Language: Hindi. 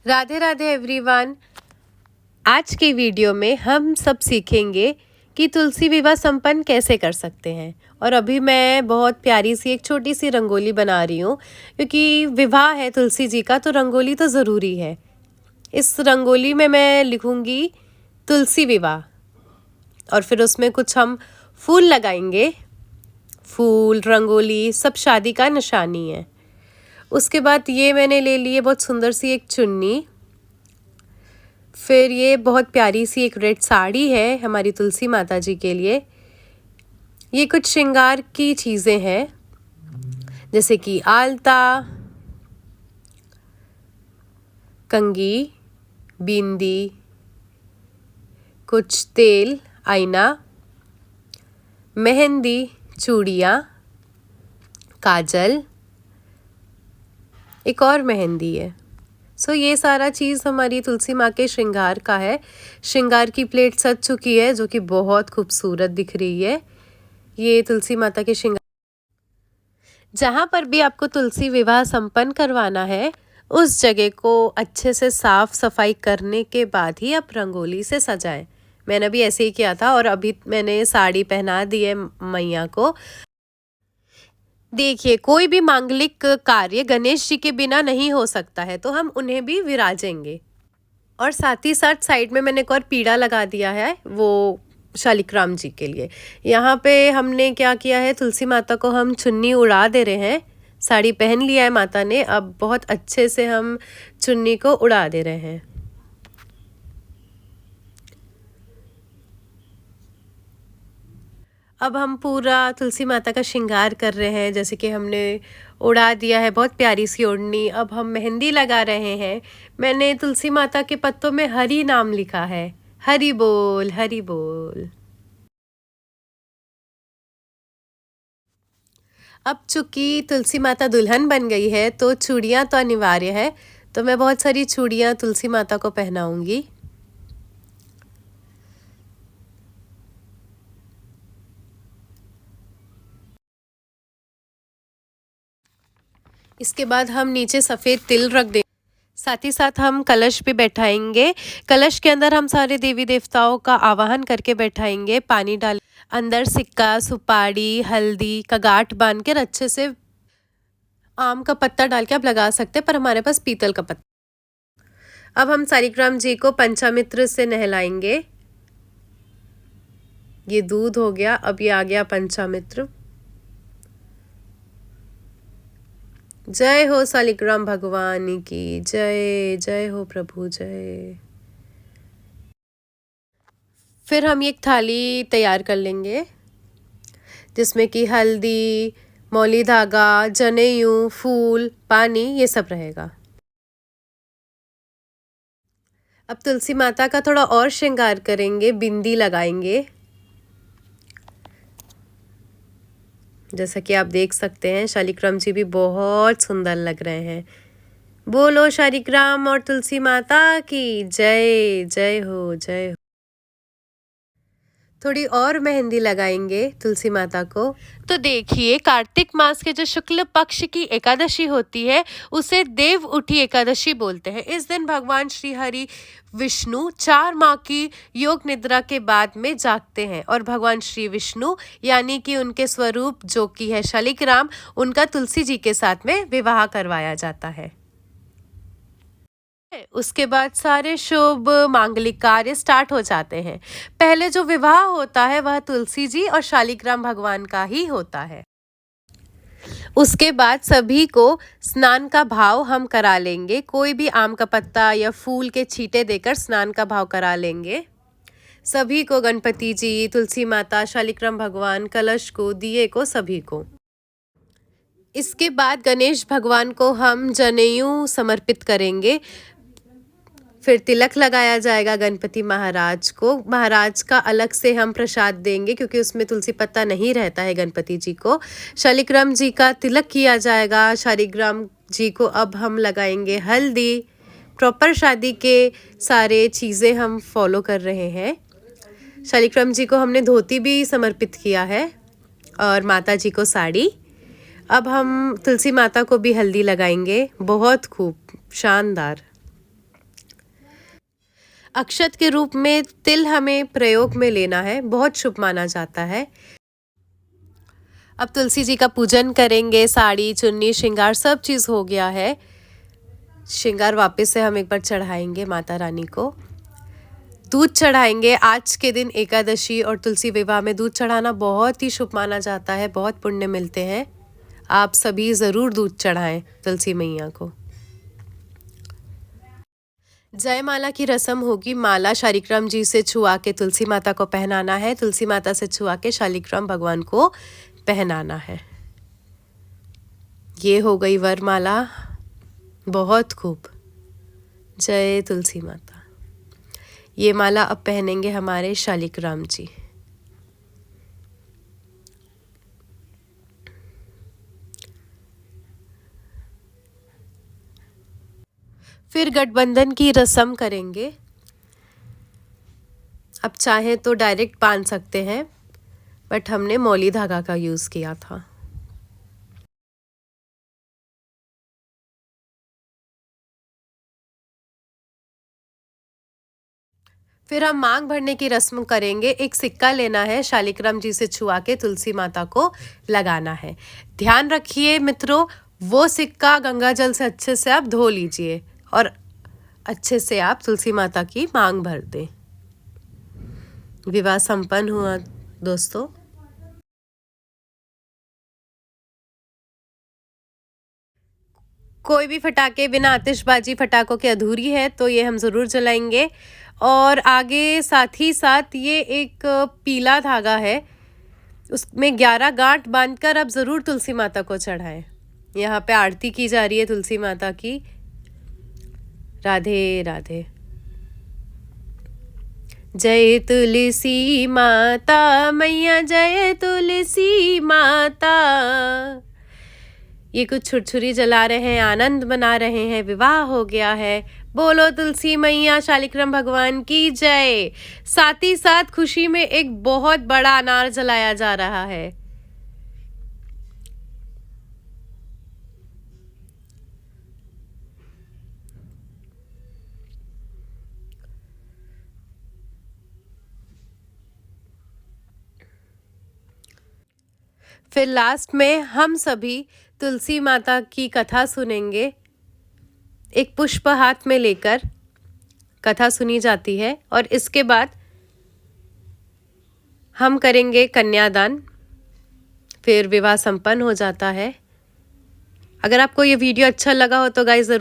राधे राधे एवरीवन। आज की वीडियो में हम सब सीखेंगे कि तुलसी विवाह संपन्न कैसे कर सकते हैं। और अभी मैं बहुत प्यारी सी एक छोटी सी रंगोली बना रही हूँ, क्योंकि विवाह है तुलसी जी का तो रंगोली तो ज़रूरी है। इस रंगोली में मैं लिखूँगी तुलसी विवाह, और फिर उसमें कुछ हम फूल लगाएंगे। फूल रंगोली सब शादी का निशानी है। उसके बाद ये मैंने ले ली है बहुत सुंदर सी एक चुन्नी। फिर ये बहुत प्यारी सी एक रेड साड़ी है हमारी तुलसी माता जी के लिए। ये कुछ श्रृंगार की चीज़ें हैं, जैसे कि आलता, कंघी, बिंदी, कुछ तेल, आईना, मेहंदी, चूड़ियाँ, काजल, एक और मेहंदी है। ये सारा चीज़ हमारी तुलसी माँ के श्रृंगार का है। श्रृंगार की प्लेट सज चुकी है, जो कि बहुत खूबसूरत दिख रही है। ये तुलसी माता के श्रृंगार। जहाँ पर भी आपको तुलसी विवाह संपन्न करवाना है, उस जगह को अच्छे से साफ सफाई करने के बाद ही आप रंगोली से सजाएं। मैंने भी ऐसे ही किया था, और अभी मैंने साड़ी पहना दी है मैया को। देखिए, कोई भी मांगलिक कार्य गणेश जी के बिना नहीं हो सकता है, तो हम उन्हें भी विराजेंगे। और साथ ही साथ साइड में मैंने एक और पीड़ा लगा दिया है, वो शालिग्राम जी के लिए। यहाँ पे हमने क्या किया है, तुलसी माता को हम चुन्नी उड़ा दे रहे हैं। साड़ी पहन लिया है माता ने, अब बहुत अच्छे से हम चुन्नी को उड़ा दे रहे हैं। अब हम पूरा तुलसी माता का श्रृंगार कर रहे हैं। जैसे कि हमने उड़ा दिया है बहुत प्यारी सी ओढ़नी। अब हम मेहंदी लगा रहे हैं। मैंने तुलसी माता के पत्तों में हरि नाम लिखा है, हरि बोल हरि बोल। अब चूंकि तुलसी माता दुल्हन बन गई है, तो चूड़ियाँ तो अनिवार्य है। तो मैं बहुत सारी चूड़ियाँ तुलसी माता को पहनाऊंगी। इसके बाद हम नीचे सफ़ेद तिल रख देंगे। साथ ही साथ हम कलश भी बैठाएंगे। कलश के अंदर हम सारे देवी देवताओं का आवाहन करके बैठाएंगे। पानी डाल, अंदर सिक्का, सुपारी, हल्दी का गांठ बांध कर अच्छे से, आम का पत्ता डाल के आप लगा सकते हैं, पर हमारे पास पीतल का पत्ता। अब हम शालिग्राम जी को पंचामृत से नहलाएंगे। ये दूध हो गया, अब ये आ गया पंचामृत। जय हो शालिग्राम भगवान की जय, जय हो प्रभु जय। फिर हम एक थाली तैयार कर लेंगे, जिसमें कि हल्दी, मौली धागा, जनेऊ, फूल, पानी, ये सब रहेगा। अब तुलसी माता का थोड़ा और श्रृंगार करेंगे, बिंदी लगाएंगे। जैसा कि आप देख सकते हैं, शालिग्राम जी भी बहुत सुंदर लग रहे हैं। बोलो शालिग्राम और तुलसी माता की जय, जय हो जय हो। थोड़ी और मेहंदी लगाएंगे तुलसी माता को। तो देखिए, कार्तिक मास के जो शुक्ल पक्ष की एकादशी होती है, उसे देव उठी एकादशी बोलते हैं। इस दिन भगवान श्री हरि विष्णु 4 माह की योग निद्रा के बाद में जागते हैं, और भगवान श्री विष्णु यानी कि उनके स्वरूप जो कि है शालिग्राम, उनका तुलसी जी के साथ में विवाह करवाया जाता है। उसके बाद सारे शुभ मांगलिक कार्य स्टार्ट हो जाते हैं। पहले जो विवाह होता है वह तुलसी जी और शालिग्राम भगवान का ही होता है। उसके बाद सभी को स्नान का भाव हम करा लेंगे। कोई भी आम का पत्ता या फूल के छींटे देकर स्नान का भाव करा लेंगे। सभी को, गणपति जी, तुलसी माता, शालिग्राम भगवान, कलश को, दिए को, सभी को। इसके बाद गणेश भगवान को हम जनेऊ समर्पित करेंगे। फिर तिलक लगाया जाएगा गणपति महाराज को। महाराज का अलग से हम प्रसाद देंगे, क्योंकि उसमें तुलसी पत्ता नहीं रहता है गणपति जी को। शालिग्राम जी का तिलक किया जाएगा। शालिग्राम जी को अब हम लगाएंगे हल्दी। प्रॉपर शादी के सारे चीज़ें हम फॉलो कर रहे हैं। शालिग्राम जी को हमने धोती भी समर्पित किया है, और माता जी को साड़ी। अब हम तुलसी माता को भी हल्दी लगाएंगे, बहुत खूब शानदार। अक्षत के रूप में तिल हमें प्रयोग में लेना है, बहुत शुभ माना जाता है। अब तुलसी जी का पूजन करेंगे। साड़ी, चुन्नी, श्रृंगार सब चीज़ हो गया है। श्रृंगार वापस से हम एक बार चढ़ाएंगे माता रानी को। दूध चढ़ाएंगे। आज के दिन एकादशी और तुलसी विवाह में दूध चढ़ाना बहुत ही शुभ माना जाता है, बहुत पुण्य मिलते हैं। आप सभी ज़रूर दूध चढ़ाएं तुलसी मैया को। जयमाला की रस्म होगी। माला शालिग्राम जी से छुआ के तुलसी माता को पहनाना है, तुलसी माता से छुआ के शालिग्राम भगवान को पहनाना है। ये हो गई वरमाला। बहुत खूब। जय तुलसी माता। ये माला अब पहनेंगे हमारे शालिग्राम जी। फिर गठबंधन की रस्म करेंगे। अब चाहे तो डायरेक्ट बांध सकते हैं, बट हमने मौली धागा का यूज़ किया था। फिर हम मांग भरने की रस्म करेंगे। एक सिक्का लेना है, शालिग्राम जी से छुआ के तुलसी माता को लगाना है। ध्यान रखिए मित्रों, वो सिक्का गंगा जल से अच्छे से आप धो लीजिए और अच्छे से आप तुलसी माता की मांग भर दें। विवाह संपन्न हुआ दोस्तों। कोई भी फटाके बिना आतिशबाजी फटाकों के अधूरी है, तो ये हम ज़रूर जलाएंगे। और आगे साथ ही साथ ये एक पीला धागा है, उसमें 11 गांठ बांधकर अब ज़रूर तुलसी माता को चढ़ाएं। यहाँ पे आरती की जा रही है तुलसी माता की। राधे राधे। जय तुलसी माता मैया, जय तुलसी माता। ये कुछ छुरछुरी जला रहे हैं, आनंद मना रहे हैं। विवाह हो गया है। बोलो तुलसी मैया शालिग्राम भगवान की जय। साथ ही साथ खुशी में एक बहुत बड़ा अनार जलाया जा रहा है। फिर लास्ट में हम सभी तुलसी माता की कथा सुनेंगे। एक पुष्प हाथ में लेकर कथा सुनी जाती है और इसके बाद हम करेंगे कन्यादान। फिर विवाह संपन्न हो जाता है। अगर आपको ये वीडियो अच्छा लगा हो तो गाइस ज़रूर